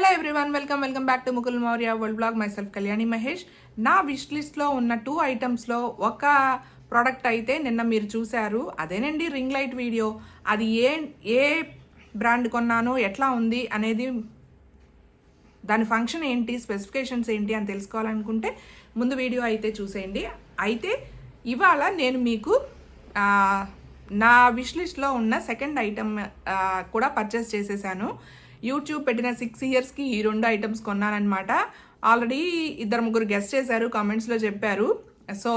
Hello everyone, welcome back to Mukul Maurya world blog. My self Kalyani Mahesh. నా wish లిస్ట్లో ఉన్న 2 ఐటమ్స్లో ఒక ప్రోడక్ట్ అయితే నిన్న మీరు చూశారు. అదేనండి రింగ్ లైట్ వీడియో. అది ఏ బ్రాండ్ కొన్నానో, ఎట్లా ఉంది అనేది, దాని ఫంక్షన్ ఏంటి, స్పెసిఫికేషన్స్ ఏంటి అని తెలుసుకోవాలనుకుంటే ముందు వీడియో అయితే చూసేయండి. అయితే ఇవాళ నేను మీకు నా విష్ లిస్ట్లో ఉన్న సెకండ్ ఐటమ్ కూడా పర్చేస్ చేసేసాను. యూట్యూబ్ పెట్టిన 6 ఇయర్స్కి ఈ 2 ఐటమ్స్ కొన్నానమాట. ఆల్రెడీ 2-3 గెస్ట్ చేశారు, కామెంట్స్లో చెప్పారు. సో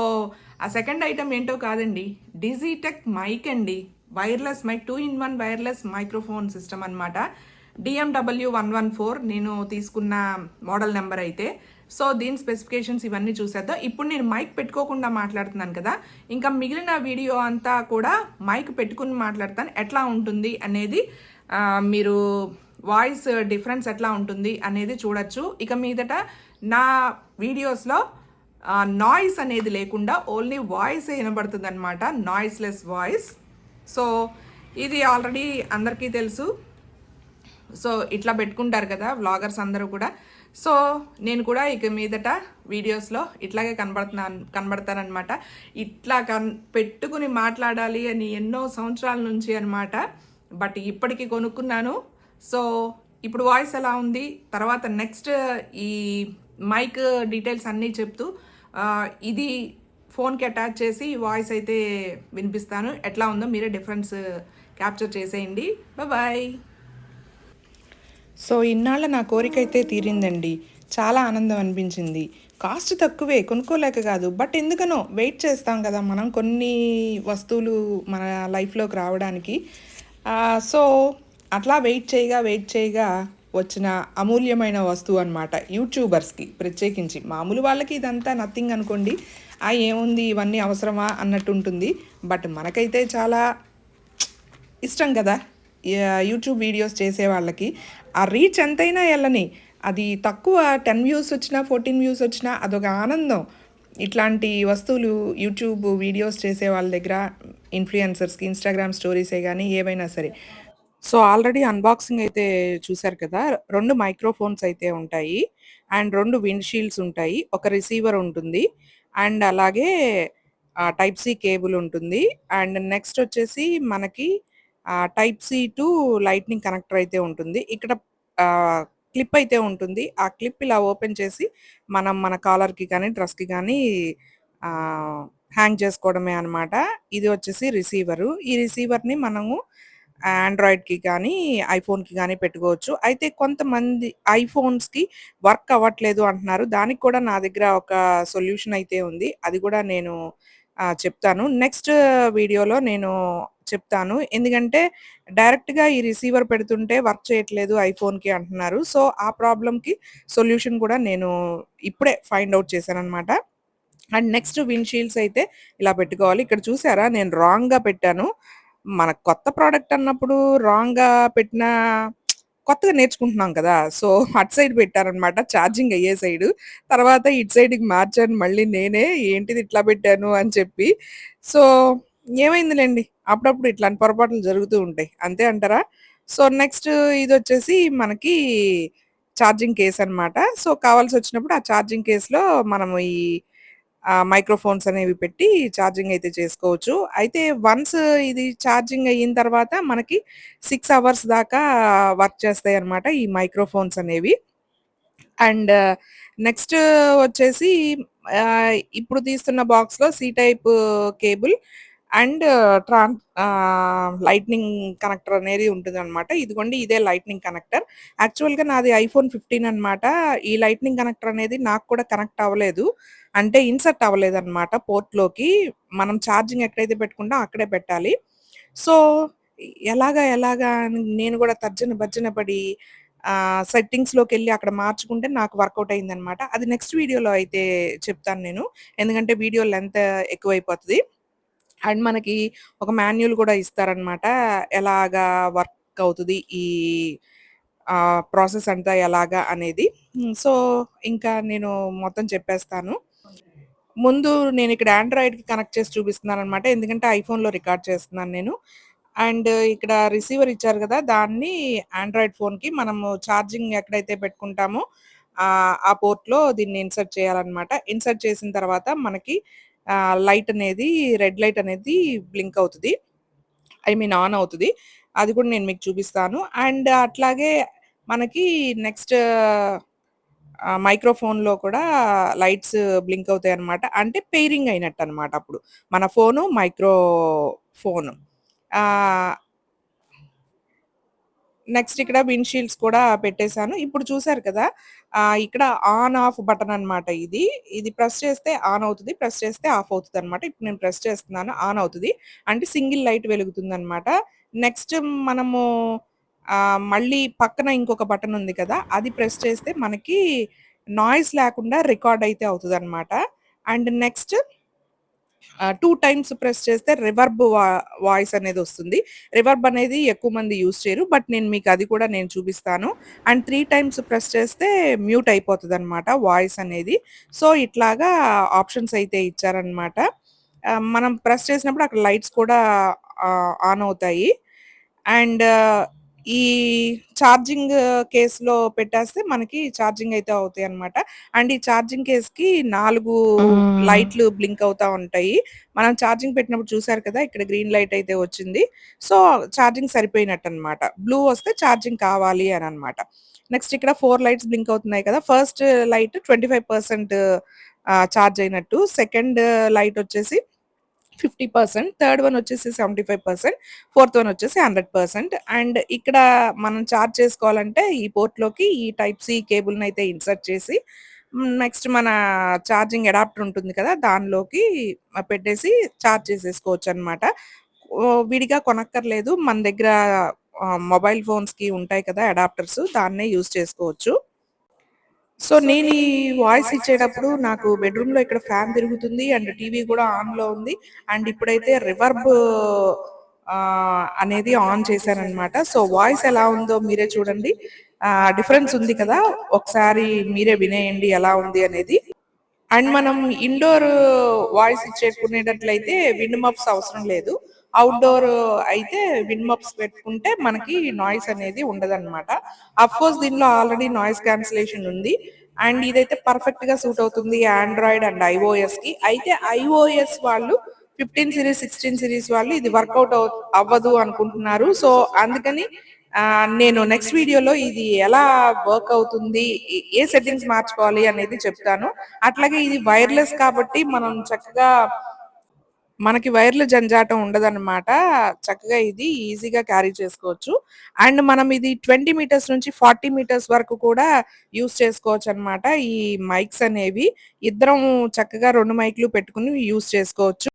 ఆ సెకండ్ ఐటమ్ ఏంటో కాదండి, డిజిటెక్ మైక్ అండి. Wireless mic, 2-in-1 wireless microphone system అనమాట. DMW114 నేను తీసుకున్న మోడల్ నెంబర్ అయితే. సో దీని స్పెసిఫికేషన్స్ ఇవన్నీ చూసేద్దాం. ఇప్పుడు నేను మైక్ పెట్టుకోకుండా మాట్లాడుతున్నాను కదా, ఇంకా మిగిలిన వీడియో అంతా కూడా మైక్ పెట్టుకుని మాట్లాడతాను. ఎట్లా ఉంటుంది అనేది మీరు వాయిస్ డిఫరెన్స్ ఎట్లా ఉంటుంది అనేది చూడొచ్చు. ఇక మీదట నా వీడియోస్లో నాయిస్ అనేది లేకుండా ఓన్లీ వాయిస్ వినబడుతుంది అనమాట, నాయిస్లెస్ వాయిస్. సో ఇది ఆల్రెడీ అందరికీ తెలుసు. సో ఇట్లా పెట్టుకుంటారు కదా వ్లాగర్స్ అందరూ కూడా. సో నేను కూడా ఇక మీదట వీడియోస్లో ఇట్లాగే కనబడతానమాట. ఇట్లా పెట్టుకుని మాట్లాడాలి అని ఎన్నో సంవత్సరాల నుంచి అనమాట. బట్ ఇప్పటికీ కొనుక్కున్నాను. సో ఇప్పుడు వాయిస్ ఎలా ఉంది, తర్వాత నెక్స్ట్ ఈ మైక్ డీటెయిల్స్ అన్నీ చెప్తూ ఇది ఫోన్కి అటాచ్ చేసి వాయిస్ అయితే వినిపిస్తాను. ఎట్లా ఉందో మీరే డిఫరెన్స్ క్యాప్చర్ చేసేయండి. బాయ్. సో ఇన్నాళ్ళ నా కోరిక అయితే తీరిందండి. చాలా ఆనందం అనిపించింది. కాస్ట్ తక్కువే, కొనుక్కోలేక కాదు, బట్ ఎందుకనో వెయిట్ చేస్తాం కదా మనం కొన్ని వస్తువులు మన లైఫ్లోకి రావడానికి. సో అట్లా వెయిట్ చేయగా వచ్చిన అమూల్యమైన వస్తువు అనమాట. యూట్యూబర్స్కి ప్రత్యేకించి, మామూలు వాళ్ళకి ఇదంతా నథింగ్ అనుకోండి, ఏముంది ఇవన్నీ అవసరమా అన్నట్టు ఉంటుంది. బట్ మనకైతే చాలా ఇష్టం కదా యూట్యూబ్ వీడియోస్ చేసే వాళ్ళకి. ఆ రీచ్ ఎంతైనా వెళ్ళని, అది తక్కువ 10 వ్యూస్ వచ్చినా 14 వ్యూస్ వచ్చినా అదొక ఆనందం. ఇట్లాంటి వస్తువులు యూట్యూబ్ వీడియోస్ చేసే వాళ్ళ దగ్గర, ఇన్ఫ్లుయెన్సర్స్కి ఇన్స్టాగ్రామ్ స్టోరీసే కానీ ఏవైనా సరే. సో ఆల్రెడీ అన్బాక్సింగ్ అయితే చూశారు కదా. 2 మైక్రోఫోన్స్ అయితే ఉంటాయి, అండ్ 2 విండ్ షీల్డ్స్ ఉంటాయి, ఒక రిసీవర్ ఉంటుంది, అండ్ అలాగే టైప్ సి కేబుల్ ఉంటుంది. అండ్ నెక్స్ట్ వచ్చేసి మనకి type C to lightning connector అయితే ఉంటుంది. ఇక్కడ క్లిప్ అయితే ఉంటుంది. ఆ క్లిప్ ఇలా ఓపెన్ చేసి మనం మన కాలర్కి కానీ డ్రెస్కి కానీ హ్యాంగ్ చేసుకోవడమే అనమాట. ఇది వచ్చేసి రిసీవరు. ఈ రిసీవర్ని మనము ఆండ్రాయిడ్కి కానీ ఐఫోన్కి కానీ పెట్టుకోవచ్చు. అయితే కొంతమంది ఐఫోన్స్కి వర్క్ అవ్వట్లేదు అంటున్నారు. దానికి కూడా నా దగ్గర ఒక సొల్యూషన్ అయితే ఉంది. అది కూడా నేను చెప్తాను నెక్స్ట్ వీడియోలో. నేను చెప్తాను, ఎందుకంటే డైరెక్ట్గా ఈ రిసీవర్ పెడుతుంటే వర్క్ చేయట్లేదు ఐఫోన్కి అంటున్నారు. సో ఆ ప్రాబ్లంకి సొల్యూషన్ కూడా నేను ఇప్పుడే ఫైండ్ అవుట్ చేశాను అనమాట. అండ్ నెక్స్ట్ విండ్షీల్డ్స్ అయితే ఇలా పెట్టుకోవాలి. ఇక్కడ చూసారా, నేను రాంగ్గా పెట్టాను. మన కొత్త ప్రోడక్ట్ అన్నప్పుడు రాంగ్గా పెట్టిన, కొత్తగా నేర్చుకుంటున్నాం కదా. సో అటు సైడ్ పెట్టారనమాట, ఛార్జింగ్ అయ్యే సైడు. తర్వాత ఇటు సైడ్కి మార్చాను మళ్ళీ నేనే, ఏంటిది ఇట్లా పెట్టాను అని చెప్పి. సో ఏమైందిలేండి, అప్పుడప్పుడు ఇట్లాంటి పొరపాట్లు జరుగుతూ ఉంటాయి, అంతే అంటారా. సో నెక్స్ట్ ఇది వచ్చేసి మనకి ఛార్జింగ్ కేస్ అనమాట. సో కావాల్సి వచ్చినప్పుడు ఆ ఛార్జింగ్ కేస్లో మనము ఈ మైక్రోఫోన్స్ అనేవి పెట్టి ఛార్జింగ్ అయితే చేసుకోవచ్చు. అయితే వన్స్ ఇది ఛార్జింగ్ అయిన తర్వాత మనకి 6 అవర్స్ దాకా వర్క్ చేస్తాయి అనమాట ఈ మైక్రోఫోన్స్ అనేవి. అండ్ నెక్స్ట్ వచ్చేసి ఇప్పుడు తీస్తున్న బాక్స్లో C type cable and lightning connector అనేది ఉంటుంది అనమాట. ఇదిగోండి, ఇదే లైట్నింగ్ కనెక్టర్. యాక్చువల్గా నాది ఐఫోన్ 15 అనమాట. ఈ లైట్నింగ్ కనెక్టర్ అనేది నాకు కూడా కనెక్ట్ అవ్వలేదు, అంటే ఇన్సర్ట్ అవ్వలేదు అనమాట పోర్ట్లోకి. మనం ఛార్జింగ్ ఎక్కడైతే పెట్టుకుంటాం అక్కడే పెట్టాలి. సో ఎలాగా అని నేను కూడా తర్జన భర్జన పడి సెట్టింగ్స్లోకి వెళ్ళి అక్కడ మార్చుకుంటే నాకు వర్కౌట్ అయిందనమాట. అది నెక్స్ట్ వీడియోలో అయితే చెప్తాను నేను, ఎందుకంటే వీడియో లెంత్ ఎక్కువైపోతుంది. అండ్ మనకి ఒక మాన్యువల్ కూడా ఇస్తారనమాట, ఎలాగా వర్క్ అవుతుంది ఈ ప్రాసెస్ అంతా ఎలాగా అనేది. సో ఇంకా నేను మొత్తం చెప్పేస్తాను. ముందు నేను ఇక్కడ ఆండ్రాయిడ్కి కనెక్ట్ చేసి చూపిస్తున్నాను అనమాట, ఎందుకంటే ఐఫోన్లో రికార్డ్ చేస్తున్నాను నేను. అండ్ ఇక్కడ రిసీవర్ ఇచ్చారు గదా! దాన్ని ఆండ్రాయిడ్ ఫోన్‌కి మనము ఛార్జింగ్ ఎక్కడైతే పెట్టుకుంటామో ఆ పోర్ట్‌లో దీన్ని ఇన్సర్ట్ చేయాలన్నమాట. ఇన్సర్ట్ చేసిన తర్వాత మనకి లైట్ అనేది రెడ్ లైట్ అనేది బ్లింక్ అవుతది. ఐ మీన్ ఆన్ అవుతది. అది కూడా నేను మీకు చూపిస్తాను. అండ్ అట్లాగే మనకి నెక్స్ట్ మైక్రోఫోన్‌లో కూడా లైట్స్ బ్లింక్ అవుతాయన్నమాట. అంటే పెయిరింగ్ అయినట్టన్నమాట అప్పుడు. మన ఫోను, ఫోను. ఆహ్, నెక్స్ట్ ఇక్కడ విండ్ షీల్డ్స్ కూడా పెట్టేసాను. ఇప్పుడు చూసారు కదా! ఇక్కడ ఆన్, ఆఫ్ బటన్ అన్నమాట ఇది. ఇది ప్రెస్ చేస్తే ఆన్ అవుతది. ప్రెస్ చేస్తే ఆఫ్ అవుతదన్నమాట. ఇప్పుడు నేను ప్రెస్ చేస్తున్నాను. ఆన్ అవుతది. అంటే సింగిల్ లైట్ వెలుగుతుందన్నమాట. నెక్స్ట్ మనము మళ్ళీ పక్కన ఇంకొక బటన్ ఉంది కదా! అది ప్రెస్ చేస్తే మనకి నాయిస్ లేకుండా రికార్డ్ అయితే అవుతదన్నమాట. అండ్ నెక్స్ట్ 2 టైమ్స్ ప్రెస్ చేస్తే వాయిస్ అనేదొస్తుంది. రివర్బ్ అనేది ఎక్కువ మంది యూజ్ చేయరు. బట్ నేను మీకు అది కూడా నేను చూపిస్తాను. అండ్ 3 టైమ్స్ ప్రెస్ చేస్తే మ్యూట్ అయిపోతదనమాట వాయిస్ అనేది. సో, ఇట్లాగా ఆప్షన్స్ అయితే ఇచ్చారనమాట. మనం ప్రెస్ చేసినప్పుడు అక్కడ లైట్స్ కూడా ఆన్ అవుతాయి. అండ్ ఈ ఛార్జింగ్ కేస్‌లో పెట్టేస్తే మనకి ఛార్జింగ్ అయితే అవుతాయన్నమాట. అండ్ ఈ ఛార్జింగ్ కేస్‌కి 4 హ్మ్. లైట్లు బ్లింక్ అవుతా ఉంటాయి. మనం ఛార్జింగ్ పెట్టినప్పుడు చూసారు కదా! ఇక్కడ గ్రీన్ లైట్ అయితే వచ్చింది. సో, ఛార్జింగ్ సరిపోయినట్టన్నమాట. బ్లూ వస్తే ఛార్జింగ్ కావాలి అననమాట. నెక్స్ట్ ఇక్కడ 4 లైట్స్ బ్లింక్ అవుతున్నాయి కదా! ఫస్ట్ లైట్ 25% ఛార్జ్ అయినట్టు. సెకండ్ లైట్ వచ్చేసి 50%, థర్డ్ వన్ వచ్చేసి 75%, ఫోర్త్ వన్ వచ్చేసి 100%. అండ్ ఇక్కడ మనం చార్జ్ చేసుకోవాలంటే ఈ పోర్ట్‌లోకి ఈ టైప్ సి కేబుల్‌నయితే ఇన్సర్ట్ చేసి నెక్స్ట్ మన ఛార్జింగ్ అడాప్టర్ ఉంటుంది కదా! దానిలోకి పెట్టేసి చార్జ్ చేసేసుకోవచ్చనమాట. విడిగా కొనక్కర్లేదు. మన దగ్గర మొబైల్ ఫోన్స్‌కి ఉంటాయి కదా! అడాప్టర్స్ దాన్నే యూజ్ చేసుకోవచ్చు. సో, నేనీ వాయిస్ ఇచ్చేటప్పుడు నాకు బెడ్‌రూమ్‌లో ఇక్కడ ఫ్యాన్ తిరుగుతుంది. అండ్ టీవీ గూడా ఆన్‌లో ఉంది. అండ్ ఇప్పుడైతే రివర్బ్ అనేది ఆన్ చేశాననమాట. సో, వాయిస్ ఎలా ఉందో మీరే చూడండి. డిఫరెన్స్ ఉంది కదా! ఒకసారి మీరే వినేయండి ఎలా ఉంది అనేది. అండ్ మనం ఇండోర్ వాయిస్ ఇచ్చేకునేటట్లయితే విండ్ మఫ్స్ అవసరం లేదు. ఔట్‌డోర్ అయితే విండ్ మఫ్స్ పెట్టుకుంటే మనకి నాయిస్ అనేది ఉండదనమాట. అఫ్‌కోర్స్ దీనిలో ఆల్రెడీ నాయిస్ క్యాన్సిలేషన్ ఉంది. అండ్ ఇదైతే పర్ఫెక్ట్‌గా సూట్ అవుతుంది ఆండ్రాయిడ్ అండ్ ఐఓఎస్‌కి. అయితే ఐఓఎస్ వాళ్ళు 15 సీరీస్, 16 సీరీస్ వాళ్ళు ఇది వర్కౌట్ అవ్వదు అనుకుంటున్నారు. సో, అందుకని నేను నెక్స్ట్ వీడియోలో ఇది ఎలా వర్క్ అవుతుంది, ఏ సెట్టింగ్స్ మార్చుకోవాలి అనేది చెప్తాను. అట్లాగే ఇది వైర్‌లెస్ కాబట్టి మనం చక్కగా మనకి వైర్‌ల జంజాటం ఉండదనమాట. చక్కగా ఇది ఈజీగా క్యారీ చేసుకోవచ్చు. అండ్ మనం ఇది 20 మీటర్స్ నుంచి 40 మీటర్స్ వరకు కూడా యూజ్ చేసుకోవచ్చనమాట. ఈ మైక్స్ అనేవి. ఇద్దరం చక్కగా 2 మైక్‌లు పెట్టుకొని యూజ్ చేసుకోవచ్చు.